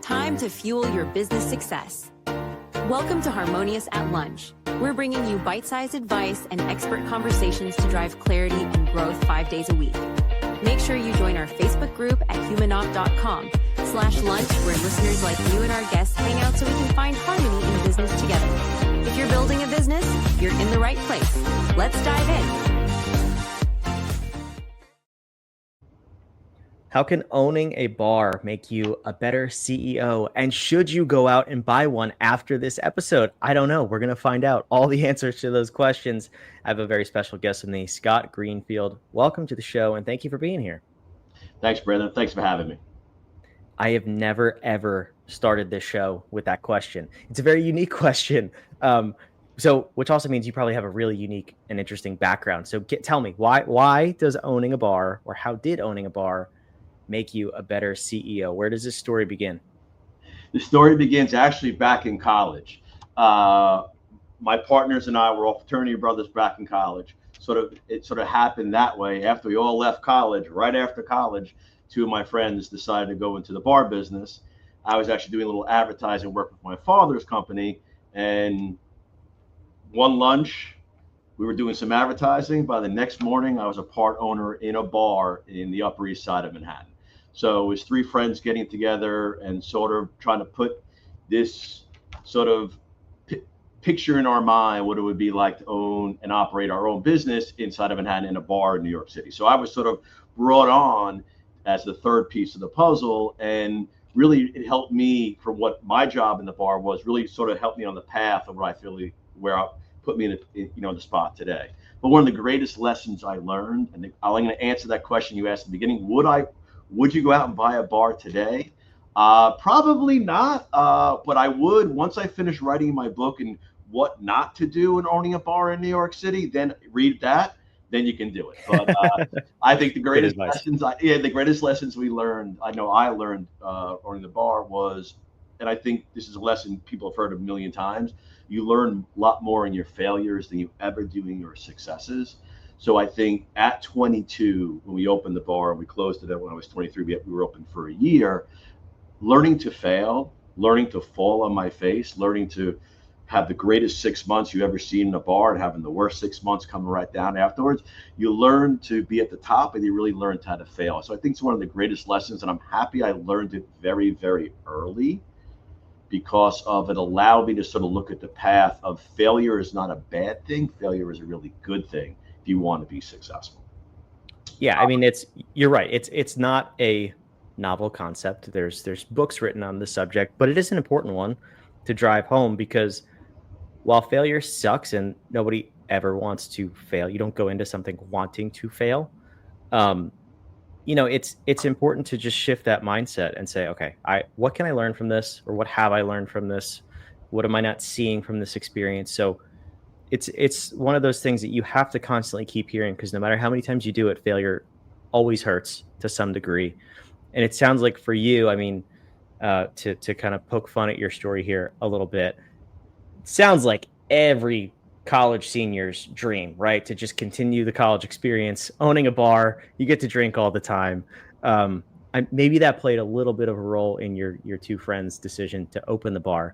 Time to fuel your business success. Welcome to Harmonious at Lunch. We're bringing you bite-sized advice and expert conversations to drive clarity and growth 5 days a week. Make sure you join our Facebook group at humanopt.com/lunch, where listeners like you and our guests hang out so we can find harmony in business together. If you're building a business, you're in the right place. Let's dive in. How can owning a bar make you a better CEO? And should you go out and buy one after this episode? I don't know. We're going to find out all the answers to those questions. I have a very special guest with me, Scott Greenfield. Welcome to the show, and thank you for being here. Thanks, Brandon. Thanks for having me. I have never, ever started this show with that question. It's a very unique question. Which also means you probably have a really unique and interesting background. So tell me, why does owning a bar, or how did owning a bar make you a better CEO? Where does this story begin? The story begins actually back in college. My partners and I were all fraternity brothers back in college. It sort of happened that way. After we all left college, right after college, two of my friends decided to go into the bar business. I was actually doing a little advertising work with my father's company, and one lunch, we were doing some advertising. By the next morning, I was a part owner in a bar in the Upper East Side of Manhattan. So it was three friends getting together and sort of trying to put this sort of picture in our mind what it would be like to own and operate our own business inside of Manhattan in a bar in New York City. So I was sort of brought on as the third piece of the puzzle, and really it helped me for what my job in the bar was, really sort of helped me on the path of where put me in the spot today. But one of the greatest lessons I learned, and I'm going to answer that question you asked at the beginning, would you go out and buy a bar today? Probably not, but I would once I finish writing my book and what not to do in owning a bar in New York City. Then read that, then you can do it. But I think the greatest lessons we learned, I learned owning the bar was, and I think this is a lesson people have heard a million times, you learn a lot more in your failures than you ever do in your successes. So I think at 22, when we opened the bar, we closed it when I was 23, we were open for a year, learning to fail, learning to fall on my face, learning to have the greatest 6 months you ever seen in a bar and having the worst 6 months coming right down afterwards. You learn to be at the top, and you really learn how to fail. So I think it's one of the greatest lessons, and I'm happy I learned it very, very early, because it allowed me to sort of look at the path of failure is not a bad thing. Failure is a really good thing if you want to be successful. Yeah, I mean, you're right. It's not a novel concept. There's books written on the subject, but it is an important one to drive home, because while failure sucks and nobody ever wants to fail, you don't go into something wanting to fail. It's important to just shift that mindset and say, okay, what can I learn from this? Or what have I learned from this? What am I not seeing from this experience? So it's one of those things that you have to constantly keep hearing, because no matter how many times you do it, failure always hurts to some degree. And it sounds like for you, I mean, to kind of poke fun at your story here a little bit, it sounds like every college senior's dream, right? To just continue the college experience, owning a bar, you get to drink all the time. Maybe that played a little bit of a role in your two friends' decision to open the bar.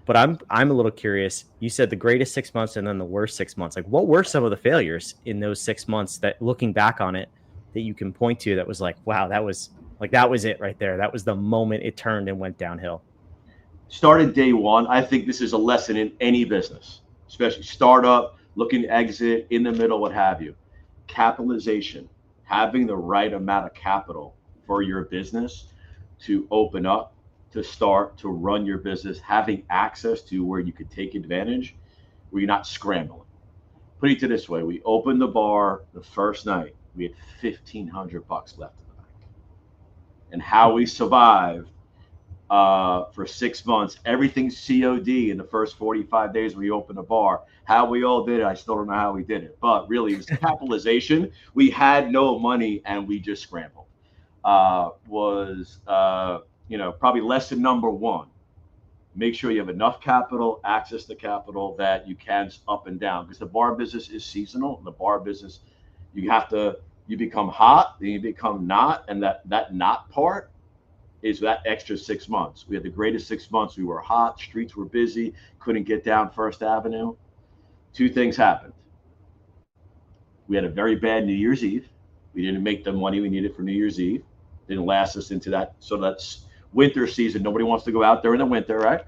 But I'm a little curious. You said the greatest 6 months and then the worst 6 months. Like, what were some of the failures in those 6 months that, looking back on it, that you can point to that was like, wow, that was it right there. That was the moment it turned and went downhill. Started day one. I think this is a lesson in any business, especially startup, looking to exit, in the middle, what have you. Capitalization, having the right amount of capital for your business to open up, to start, to run your business, having access to where you could take advantage, where you're not scrambling. Put it this way, we opened the bar the first night, we had $1,500 left in the bank. And how we survived for 6 months, everything's COD in the first 45 days we opened the bar. How we all did it, I still don't know how we did it, but really it was capitalization. We had no money and we just scrambled. Probably lesson number one. Make sure you have enough capital, access to capital that you can up and down, because the bar business is seasonal. In the bar business, you become hot, then you become not, and that not part is that extra 6 months. We had the greatest 6 months. We were hot, streets were busy, couldn't get down First Avenue. Two things happened. We had a very bad New Year's Eve. We didn't make the money we needed for New Year's Eve. Didn't last us into that. So that's winter season. Nobody wants to go out there in the winter, right?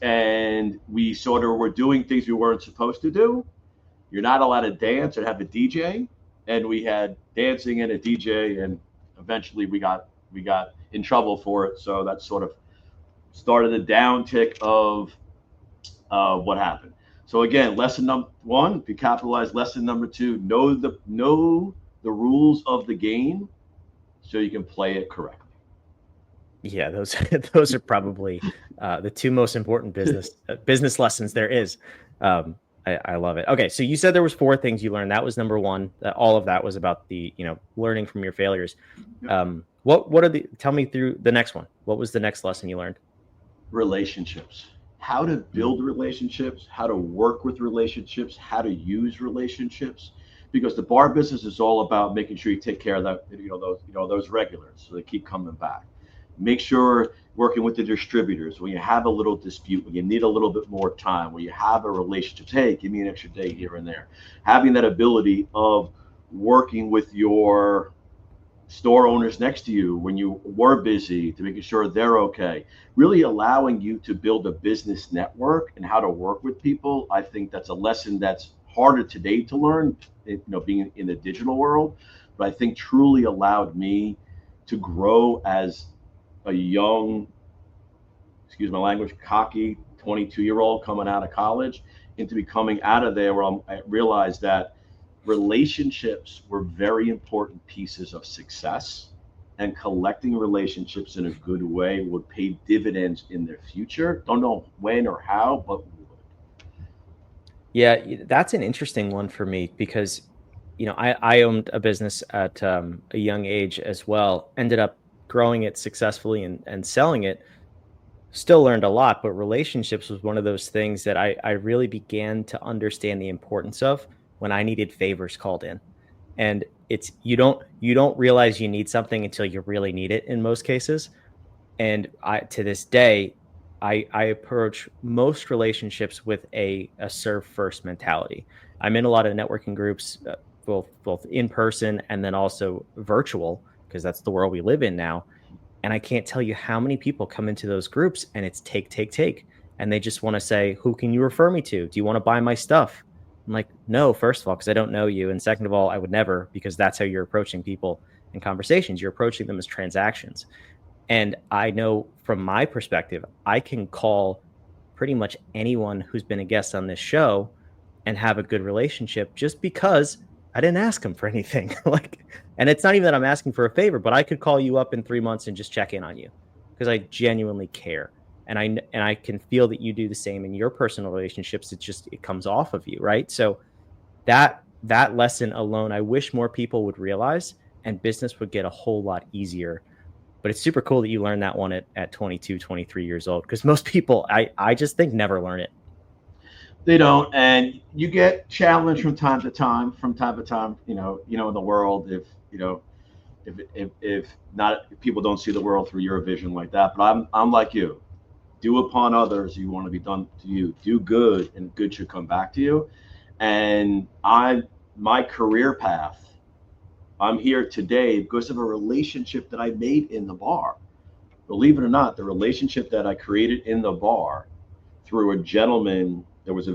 And we sort of were doing things we weren't supposed to do. You're not allowed to dance or have a DJ. And we had dancing and a DJ, and eventually we got in trouble for it. So that sort of started the downtick of what happened. So again, lesson number one, if you capitalize. Lesson number two, know the rules of the game so you can play it correctly. Yeah, those are probably the two most important business lessons there is. I love it. Okay, so you said there was 4 things you learned. That was number 1. All of that was about the learning from your failures. What are tell me through the next one. What was the next lesson you learned? Relationships. How to build relationships, how to work with relationships, how to use relationships, because the bar business is all about making sure you take care of that, those regulars, so they keep coming back. Make sure working with the distributors when you have a little dispute, when you need a little bit more time, when you have a relationship, hey, give me an extra day here and there. Having that ability of working with your store owners next to you when you were busy, to making sure they're okay, really allowing you to build a business network and how to work with people. I think that's a lesson that's harder today to learn, being in the digital world, but I think truly allowed me to grow as a young, excuse my language, cocky 22-year-old coming out of college into becoming out of there where I realized that relationships were very important pieces of success, and collecting relationships in a good way would pay dividends in the future. Don't know when or how, but would. Yeah, that's an interesting one for me because, I owned a business at a young age as well, ended up growing it successfully and selling it. Still learned a lot, but relationships was one of those things that I really began to understand the importance of when I needed favors called in. And it's you don't realize you need something until you really need it in most cases. And to this day, I approach most relationships with a serve first mentality. I'm in a lot of networking groups, both in person and then also virtual, because that's the world we live in now. And I can't tell you how many people come into those groups and it's take. And they just want to say, who can you refer me to? Do you want to buy my stuff? I'm like, no, first of all, because I don't know you. And second of all, I would never, because that's how you're approaching people in conversations. You're approaching them as transactions. And I know from my perspective, I can call pretty much anyone who's been a guest on this show and have a good relationship just because I didn't ask them for anything. And it's not even that I'm asking for a favor, but I could call you up in 3 months and just check in on you because I genuinely care. And I can feel that you do the same in your personal relationships. It comes off of you, right? So that lesson alone, I wish more people would realize, and business would get a whole lot easier. But it's super cool that you learned that one at 22, 23 years old, because most people, I just think, never learn it. They don't, and you get challenged from time to time. In the world, if people don't see the world through your vision like that. But I'm like you. Do upon others you want to be done to you. Do good, and good should come back to you. And my career path, I'm here today because of a relationship that I made in the bar. Believe it or not, the relationship that I created in the bar through a gentleman that was,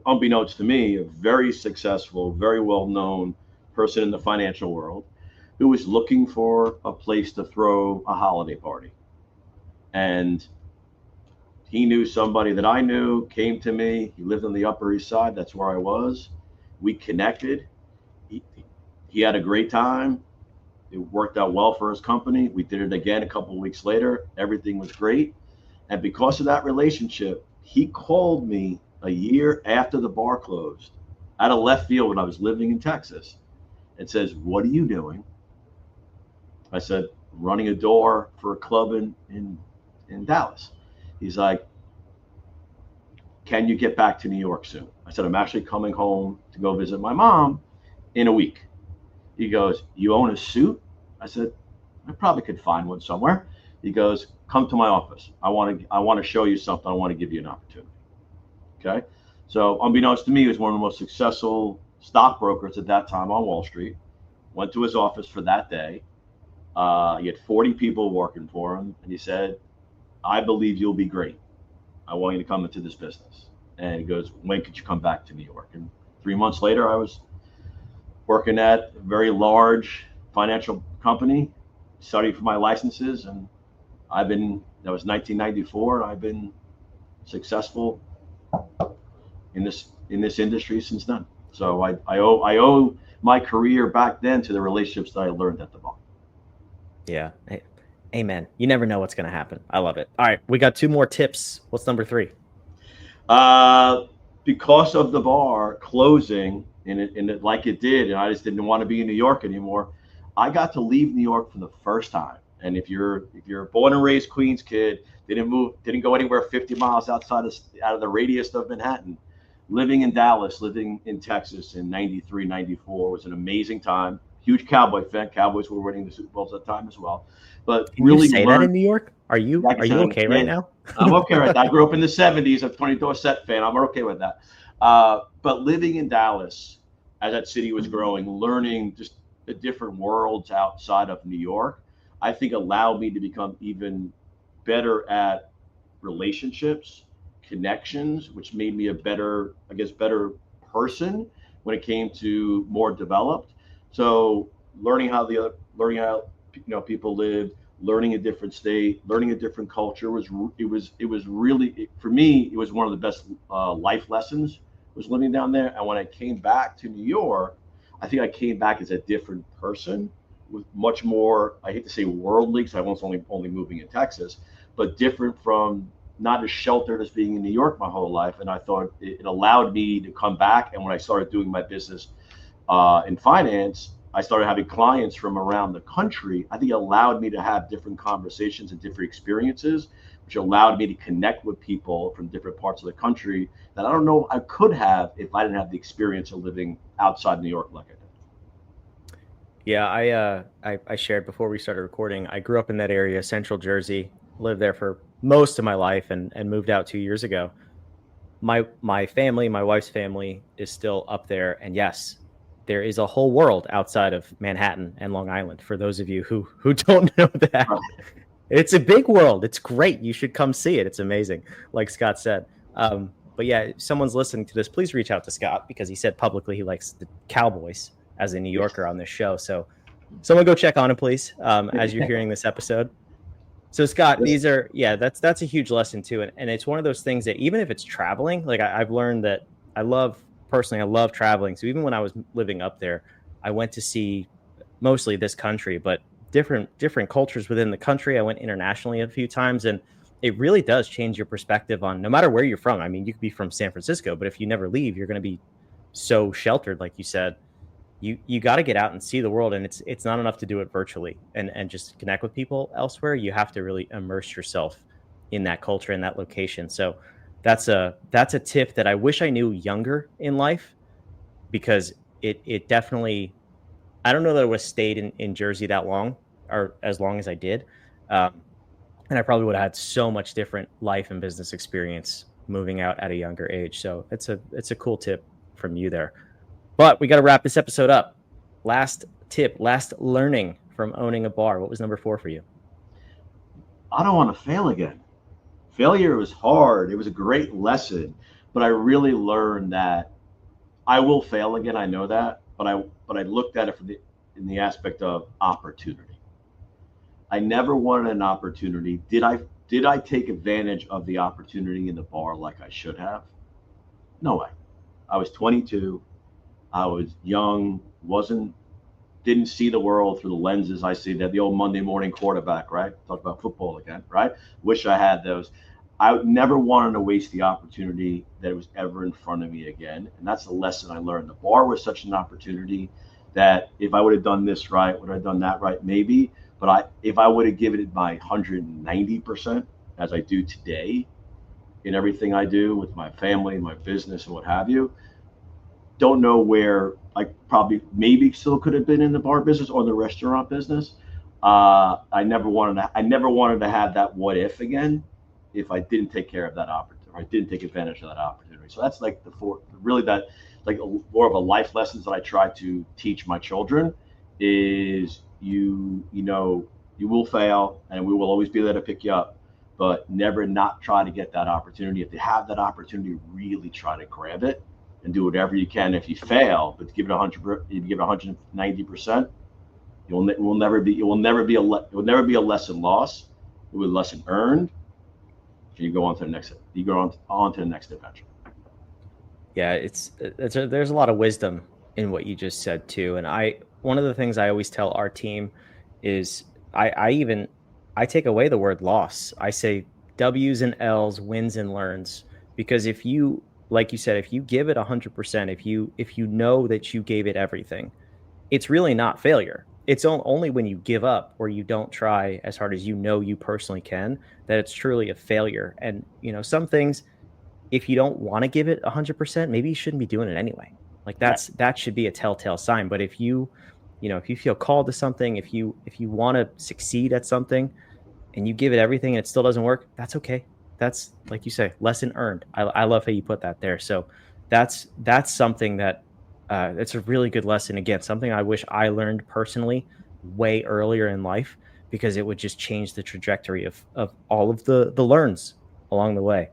unbeknownst to me, a very successful, very well-known person in the financial world who was looking for a place to throw a holiday party. And he knew somebody that I knew, came to me. He lived on the Upper East Side. That's where I was. We connected. He had a great time. It worked out well for his company. We did it again a couple of weeks later. Everything was great. And because of that relationship, he called me a year after the bar closed, out of left field when I was living in Texas, and says, "What are you doing?" I said, "Running a door for a club in Dallas." He's like, "Can you get back to New York soon?" I said, "I'm actually coming home to go visit my mom in a week." He goes, "You own a suit?" I said, I probably could find one somewhere. He goes, come to my office. I want to show you something. I want to give you an opportunity. Okay. So unbeknownst to me, he was one of the most successful stockbrokers at that time on Wall Street. Went to his office for that day. He had 40 people working for him. And he said, I believe you'll be great. I want you to come into this business. And he goes, when could you come back to New York? And 3 months later, I was working at a very large financial company, studying for my licenses. And that was 1994. And I've been successful in this industry since then. So I owe my career back then to the relationships that I learned at the bar. Yeah. Hey, amen. You never know what's going to happen. I love it. All right. We got 2 more tips. What's number 3? Because of the bar closing and it like it did, and I just didn't want to be in New York anymore. I got to leave New York for the first time. And if you're a born and raised Queens kid, didn't go anywhere 50 miles out of the radius of Manhattan. Living in Dallas, living in Texas in 93, 94 was an amazing time. Huge Cowboy fan. Cowboys were winning the Super Bowls at the time as well. But Can really you say that in New York? Are you okay right now? I'm okay right now. I grew up in the 70s. I'm a Tony Dorsett fan. I'm okay with that. But living in Dallas, as that city was growing, learning just the different worlds outside of New York, I think allowed me to become even better at relationships, connections, which made me a better person when it came to more developed. So learning how people live, learning a different state, learning a different culture was really, for me, it was one of the best life lessons, was living down there. And when I came back to New York, I think I came back as a different person with much more, I hate to say worldly, because I was only moving in Texas, but different from, not as sheltered as being in New York my whole life. And I thought it allowed me to come back. And when I started doing my business in finance, I started having clients from around the country. I think it allowed me to have different conversations and different experiences, which allowed me to connect with people from different parts of the country that I don't know I could have if I didn't have the experience of living outside New York like I did. Yeah, I shared before we started recording. I grew up in that area, Central Jersey, lived there for most of my life and moved out 2 years ago. My family, my wife's family is still up there. And yes, there is a whole world outside of Manhattan and Long Island. For those of you who don't know that, it's a big world. It's great. You should come see it. It's amazing. Like Scott said. But yeah, if someone's listening to this, please reach out to Scott, because he said publicly he likes the Cowboys as a New Yorker on this show. So someone go check on him, please, as you're hearing this episode. So Scott, that's a huge lesson too. And it's one of those things that even if it's traveling, like I've learned that I love traveling. So even when I was living up there, I went to see mostly this country, but different cultures within the country. I went internationally a few times, and it really does change your perspective on no matter where you're from. I mean, you could be from San Francisco, but if you never leave, you're going to be so sheltered, like you said. You got to get out and see the world, and it's not enough to do it virtually and just connect with people elsewhere. You have to really immerse yourself in that culture, in that location. So that's a tip that I wish I knew younger in life, because it definitely, I don't know that I would have stayed in Jersey that long, or as long as I did. And I probably would have had so much different life and business experience moving out at a younger age. So it's a cool tip from you there. But we got to wrap this episode up. Last tip, last learning from owning a bar. What was number 4 for you? I don't want to fail again. Failure was hard. It was a great lesson, but I really learned that I will fail again. I know that, but I looked at it in the aspect of opportunity. I never wanted an opportunity. Did I take advantage of the opportunity in the bar like I should have? No way. I was 22. I was young, didn't see the world through the lenses I see, that the old Monday morning quarterback, right? Talk about football again, right? Wish I had those. I never wanted to waste the opportunity that was ever in front of me again. And that's the lesson I learned. The bar was such an opportunity that if I would have done this right, would I have done that right? Maybe. But if I would have given it my 190%, as I do today in everything I do with my family, my business, and what have you, don't know where I probably maybe still could have been in the bar business or the restaurant business. I never wanted to have that what if again if I didn't take care of that opportunity, or I didn't take advantage of that opportunity. So that's like more of a life lessons that I try to teach my children is you will fail and we will always be there to pick you up, but never not try to get that opportunity. If you have that opportunity, really try to grab it and do whatever you can. If you fail, but give it 190%, it will never be a lesson lost. It will be a lesson earned. You go on to the next adventure. Yeah, there's a lot of wisdom in what you just said too. And one of the things I always tell our team is I take away the word loss. I say W's and L's, wins and learns, because if you, like you said, if you give it 100%, if you know that you gave it everything, it's really not failure. It's only when you give up or you don't try as hard as you personally can that it's truly a failure. And some things, if you don't want to give it 100%, maybe you shouldn't be doing it anyway. Like that should be a telltale sign. But if you feel called to something, if you want to succeed at something and you give it everything and it still doesn't work, that's okay. That's, like you say, lesson earned. I love how you put that there. So that's something that it's a really good lesson. Again, something I wish I learned personally way earlier in life, because it would just change the trajectory of all of the learns along the way.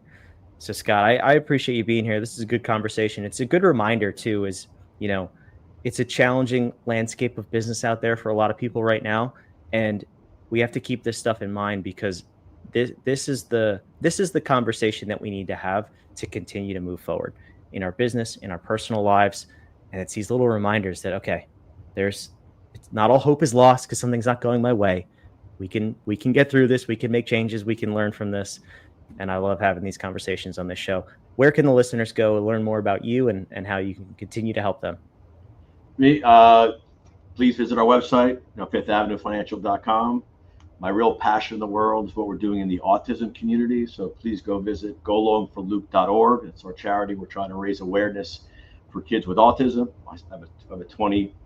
So Scott, I appreciate you being here. This is a good conversation. It's a good reminder too, is, it's a challenging landscape of business out there for a lot of people right now. And we have to keep this stuff in mind, because this is the conversation that we need to have to continue to move forward in our business, in our personal lives. And it's these little reminders that, okay, it's not all hope is lost because something's not going my way. We can get through this. We can make changes. We can learn from this. And I love having these conversations on this show. Where can the listeners go and learn more about you and how you can continue to help them? Please visit our website, fifthavenuefinancial.com. My real passion in the world is what we're doing in the autism community. So please go visit golongforluke.org. It's our charity. We're trying to raise awareness for kids with autism. I have a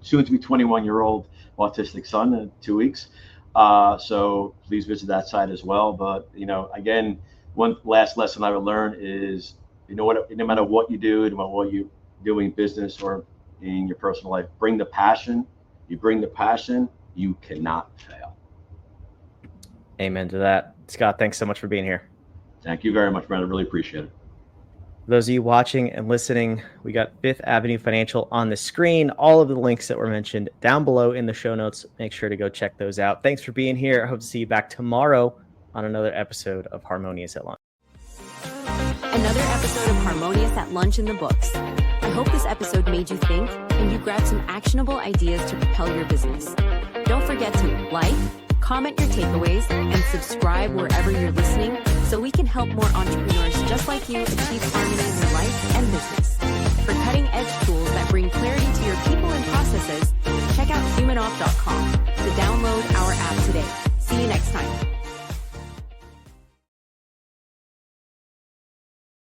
soon to be 21-year-old autistic son in 2 weeks. So please visit that site as well. But, again, one last lesson I would learn is, no matter what you do, no matter what you do in business or in your personal life, bring the passion. You bring the passion, you cannot fail. Amen to that. Scott, thanks so much for being here. Thank you very much, man. I really appreciate it. For those of you watching and listening, we got Fifth Avenue Financial on the screen. All of the links that were mentioned down below in the show notes. Make sure to go check those out. Thanks for being here. I hope to see you back tomorrow on another episode of Harmonious at Lunch. Another episode of Harmonious at Lunch in the books. I hope this episode made you think and you grabbed some actionable ideas to propel your business. Don't forget to like, comment your takeaways, and subscribe wherever you're listening so we can help more entrepreneurs just like you achieve harmony in their life and business. For cutting-edge tools that bring clarity to your people and processes,